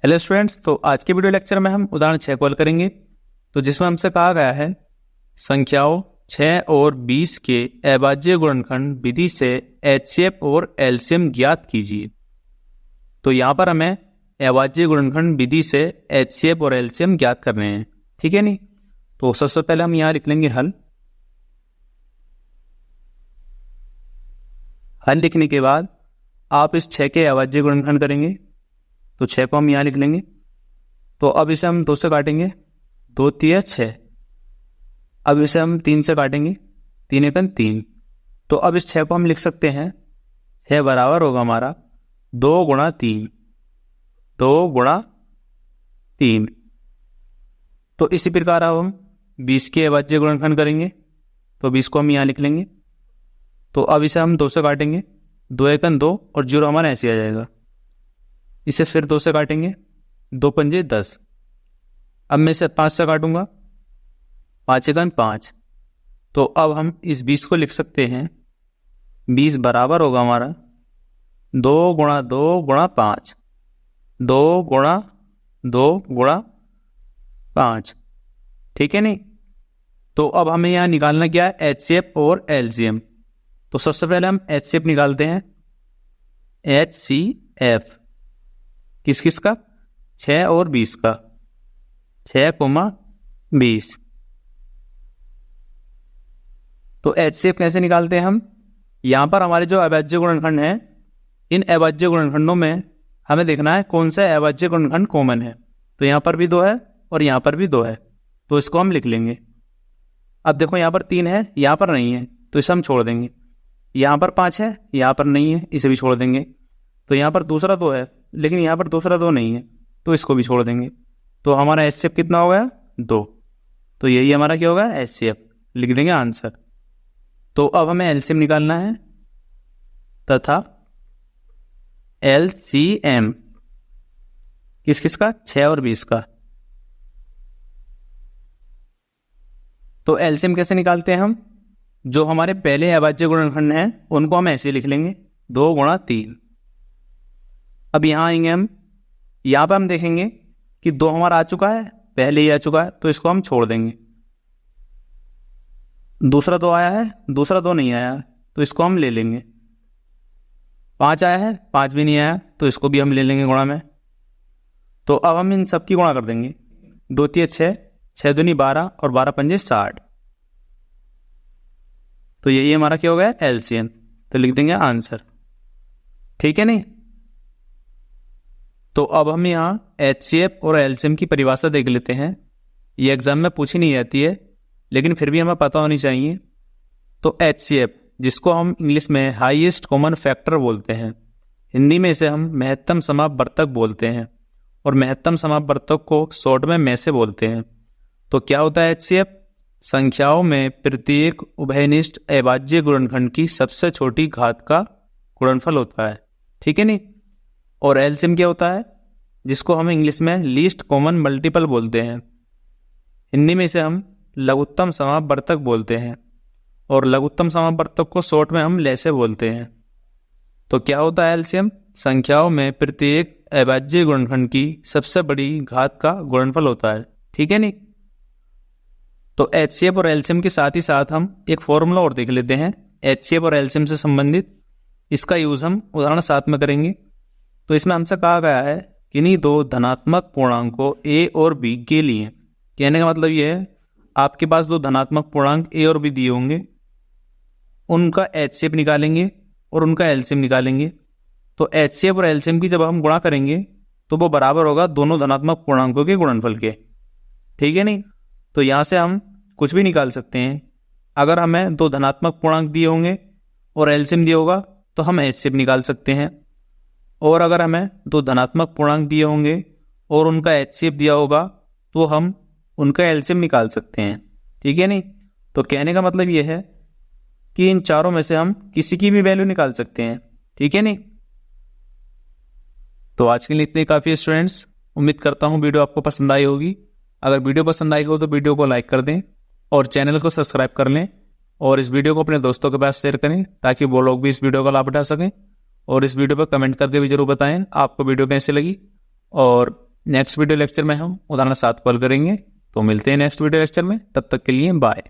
Hello students, तो आज के वीडियो लेक्चर में हम उदाहरण 6 को हल करेंगे। तो जिसमें हमसे कहा गया है संख्याओं 6 और 20 के अभाज्य गुणनखंड विधि से एचसीएफ और एलसीएम ज्ञात कीजिए। तो यहाँ पर हमें अभाज्य गुणनखंड विधि से एचसीएफ और एलसीएम ज्ञात करने हैं, ठीक है नहीं। तो सबसे पहले हम यहाँ लिख लेंगे हल लिखने के बाद आप इस 6 के अभाज्य गुणनखंड करेंगे। तो 6 को हम यहाँ लिख लेंगे। तो अब इसे हम 2 से काटेंगे, 2 3 6। अब इसे हम 3 से काटेंगे, 3 एकन 3। तो अब इस 6 को हम लिख सकते हैं, 6 बराबर होगा हमारा 2 गुणा 3, 2 गुणा 3। तो इसी प्रकार अब हम 20 के अभाज्य गुणनखंड करेंगे। तो 20 को हम यहाँ लिख लेंगे। तो अब इसे हम 2 से काटेंगे, 2 एकन 2 और 0 हमारा ऐसे आ जाएगा। इसे फिर 2 से काटेंगे, 2 पंजे 10। अब मैं इसे 5 से काटूंगा, 5 एकन 5। तो अब हम इस 20 को लिख सकते हैं, 20 बराबर होगा हमारा 2 गुणा 2 गुणा 5, 2 गुणा 2 गुणा 5, ठीक है नहीं। तो अब हमें यहाँ निकालना क्या है, एचसीएफ और एलसीएम। तो सबसे पहले हम एचसीएफ निकालते हैं। एचसीएफ किस किस का, 6 और 20 का, 6, 20। तो एचसीएफ कैसे निकालते हैं हम, यहां पर हमारे जो अभाज्य गुणनखंड हैं, इन अभाज्य गुणनखंडों में हमें देखना है कौन सा अभाज्य गुणनखंड कॉमन है। तो यहां पर भी 2 है और यहां पर भी 2 है, तो इसको हम लिख लेंगे। अब देखो यहां पर 3 है, यहां पर नहीं है, तो इसे हम छोड़ देंगे। यहां पर 5 है, यहां पर नहीं है, इसे भी छोड़ देंगे। तो यहां पर दूसरा 2 है, लेकिन यहां पर दूसरा 2 नहीं है, तो इसको भी छोड़ देंगे। तो हमारा एचसीएफ कितना हो गया, 2। तो यही हमारा क्या होगा, एचसीएफ, लिख देंगे आंसर। तो अब हमें एलसीएम निकालना है तथा एलसीएम किस किस का, 6 और 20 का। तो एलसीएम कैसे निकालते हैं हम, जो हमारे पहले अभाज्य गुणनखंड हैं उनको हम ऐसे लिख लेंगे, 2 गुणा 3। अब यहाँ आएंगे हम, यहाँ पर हम देखेंगे कि 2 हमारा आ चुका है, पहले ही आ चुका है, तो इसको हम छोड़ देंगे। दूसरा 2 आया है, दूसरा 2 नहीं आया, तो इसको हम ले लेंगे। 5 आया है, 5 भी नहीं आया, तो इसको भी हम ले लेंगे गुणा में। तो अब हम इन सब की गुणा कर देंगे, 2 3 6, 6 दूनी 12 और 12 पंजे 60। तो यही हमारा क्या हो गया, एलसीएम। तो लिख देंगे आंसर, ठीक है नहीं। तो अब हम यहाँ एचसीएफ और एलसीएम की परिभाषा देख लेते हैं। ये एग्जाम में पूछी नहीं जाती है, लेकिन फिर भी हमें पता होनी चाहिए। तो एचसीएफ, जिसको हम इंग्लिश में हाईएस्ट कॉमन फैक्टर बोलते हैं, हिंदी में इसे हम महत्तम समापवर्तक बोलते हैं, और महत्तम समापवर्तक को शॉर्ट में में से बोलते हैं। तो क्या होता है एचसीएफ, संख्याओं में प्रत्येक उभयनिष्ठ अभाज्य गुणनखंड की सबसे छोटी घात का गुणनफल होता है, ठीक है नहीं। और एलसीएम क्या होता है, जिसको हम इंग्लिश में लीस्ट कॉमन मल्टीपल बोलते हैं, हिंदी में इसे हम लघुत्तम समापवर्तक बोलते हैं, और लघुत्तम समापवर्तक को शॉर्ट में हम लैसे बोलते हैं। तो क्या होता है एलसीएम, संख्याओं में प्रत्येक अभाज्य गुणनखंड की सबसे बड़ी घात का गुणनफल होता है, ठीक है नहीं। तो एचसीएफ और एलसीएम के साथ ही साथ हम एक फॉर्मूला और देख लेते हैं एचसीएफ और एलसीएम से संबंधित। इसका यूज हम उदाहरण 7 में करेंगे। तो इसमें हमसे कहा गया है कि इन्हीं 2 धनात्मक पूर्णांकों ए और बी के लिए, कहने का मतलब ये है आपके पास 2 धनात्मक पूर्णांक ए और बी दिए होंगे, उनका एचसीएफ निकालेंगे और उनका एलसीएम निकालेंगे। तो एचसीएफ और एलसीएम की जब हम गुणा करेंगे तो वो बराबर होगा दोनों धनात्मक पूर्णांकों के गुणनफल के, ठीक है नहीं। तो यहाँ से हम कुछ भी निकाल सकते हैं। अगर हमें 2 धनात्मक पूर्णांक दिए होंगे और एलसीएम दिया होगा तो हम एचसीएफ निकाल सकते हैं, और अगर हमें 2 धनात्मक पूर्णांक दिए होंगे और उनका एचसीएफ दिया होगा तो हम उनका एलसीएम निकाल सकते हैं, ठीक है नहीं। तो कहने का मतलब ये है कि इन चारों में से हम किसी की भी वैल्यू निकाल सकते हैं, ठीक है नहीं। तो आज के लिए इतने काफ़ी है स्टूडेंट्स। उम्मीद करता हूँ वीडियो आपको पसंद आई होगी। अगर वीडियो पसंद आई हो तो वीडियो को लाइक कर दें और चैनल को सब्सक्राइब कर लें, और इस वीडियो को अपने दोस्तों के पास शेयर करें ताकि वो लोग भी इस वीडियो का लाभ उठा सकें। और इस वीडियो पर कमेंट करके भी जरूर बताएं आपको वीडियो कैसे लगी, और नेक्स्ट वीडियो लेक्चर में हम उदाहरण 7 कॉल करेंगे। तो मिलते हैं नेक्स्ट वीडियो लेक्चर में, तब तक के लिए बाय।